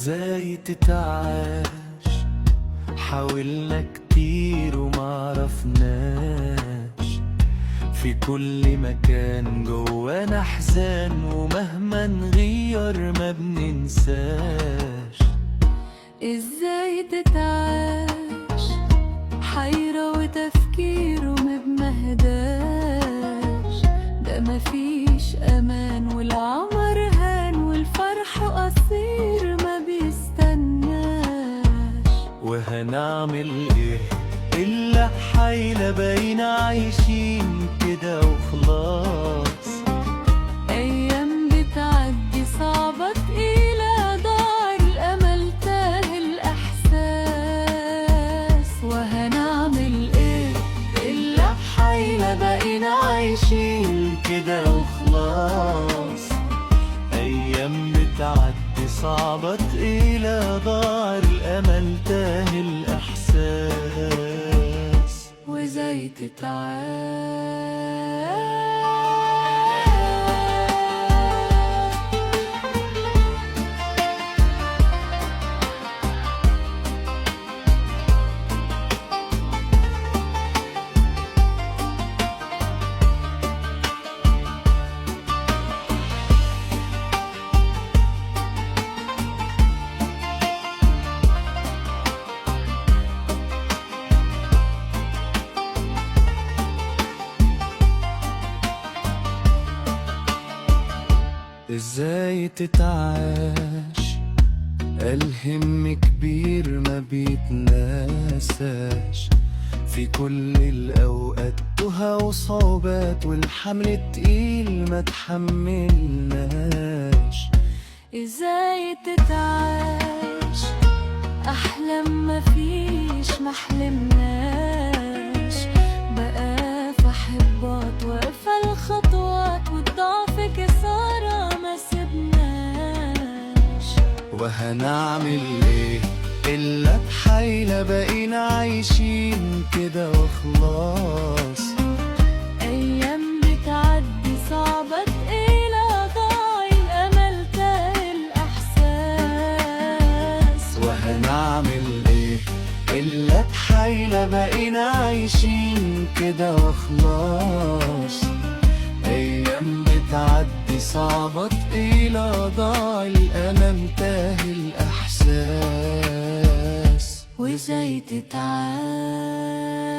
ازاي تتعاش؟ حاولنا كتير ومعرفناش. في كل مكان جوانا احزان، ومهما نغير ما بننساش. ازاي تتعاش؟ حيرة وتفكير ومبمهداش. ده مفيش امان والعمر هان، والفرح قصير ما بيستناش. وهنعمل ايه الا حيلة باينة عايشين كده وخلاص. ايام بتعدي صعبة تقيلة، ضاع الامل تاه الاحساس. وهنعمل ايه الا حيلة باينة عايشين كده وخلاص. ايام بتعدي صعبة تقيلة، ضاع الامل تاه الاحساس. وازاي تتعاش؟ ازاي تتعاش؟ الهم كبير ما بيتناساش. في كل الاوقات تهى وصعوبات، والحمل تقيل ما تحملناش. ازاي تتعاش؟ احلام مفيش محلمناش. بقى في حباط واقفة الخطوات، والضعف كسارة ما سبناش. وهنعمل ايه الا بحيلة بقينا عايشين كده وخلاص. ايام بتعدي صعبة تقيلة، ضاع الامل تاه الاحساس. وهنعمل ايه الا بحيلة بقينا عايشين كده وخلاص. ايام بتعدي صعبة تقيلة، ضاع الامل تاه الاحساس. وازاي تتعاش؟